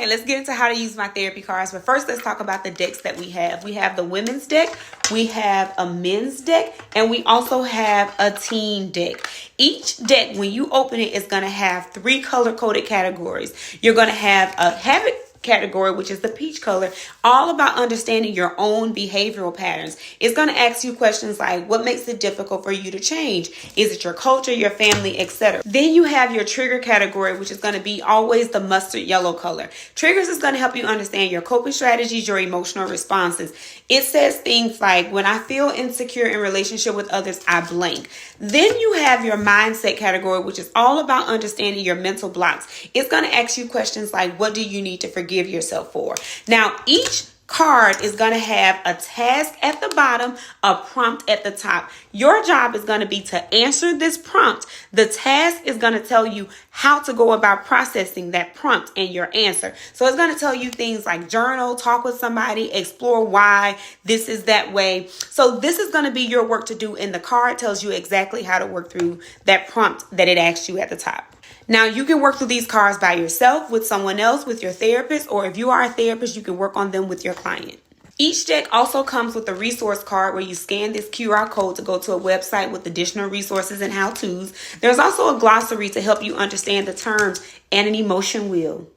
Okay, let's get into how to use my therapy cards. But first, let's talk about the decks that we have. We have the women's deck, we have a men's deck, and we also have a teen deck. Each deck, when you open it, is going to have 3 color-coded categories. You're going to have a habit category, which is the peach color, all about understanding your own behavioral patterns. It's going to ask you questions like, what makes it difficult for you to change? Is it your culture, your family, etc.? Then you have your trigger category, which is going to be always the mustard yellow color. Triggers is going to help you understand your coping strategies, your emotional responses. It says things like, when I feel insecure in relationship with others, I blank. Then you have your mindset category, which is all about understanding your mental blocks. It's going to ask you questions like, what do you need to forgive yourself for? Now, each card is going to have a task at the bottom, a prompt at the top. Your job is going to be to answer this prompt. The task is going to tell you how to go about processing that prompt and your answer. So it's going to tell you things like journal, talk with somebody, explore why this is that way. So this is going to be your work to do, and the card tells you exactly how to work through that prompt that it asked you at the top. Now, you can work through these cards by yourself, with someone else, with your therapist, or if you are a therapist, you can work on them with your client. Each deck also comes with a resource card where you scan this QR code to go to a website with additional resources and how-tos. There's also a glossary to help you understand the terms and an emotion wheel.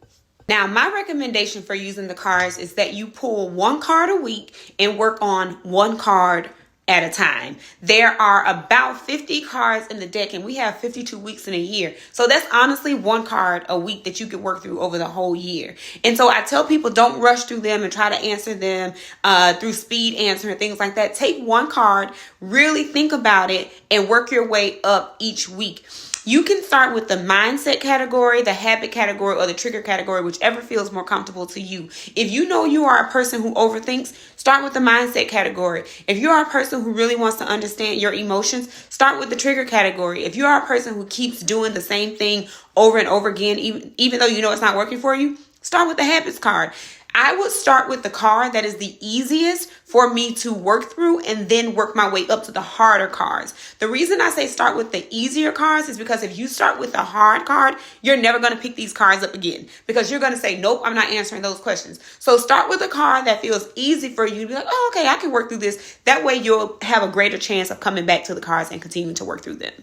Now, my recommendation for using the cards is that you pull 1 card a week and work on 1 card at a time. There are about 50 cards in the deck, and we have 52 weeks in a year. So that's honestly 1 card a week that you could work through over the whole year. And so I tell people, don't rush through them and try to answer them through speed answer and things like that. Take 1 card, really think about it, and work your way up each week. You can start with the mindset category, the habit category, or the trigger category, whichever feels more comfortable to you. If you know you are a person who overthinks, start with the mindset category. If you are a person who really wants to understand your emotions, start with the trigger category. If you are a person who keeps doing the same thing over and over again, even though you know it's not working for you, start with the habits card. I would start with the card that is the easiest for me to work through and then work my way up to the harder cards. The reason I say start with the easier cards is because if you start with the hard card, you're never going to pick these cards up again because you're going to say, nope, I'm not answering those questions. So start with a card that feels easy for you to be like, oh, okay, I can work through this. That way you'll have a greater chance of coming back to the cards and continuing to work through them.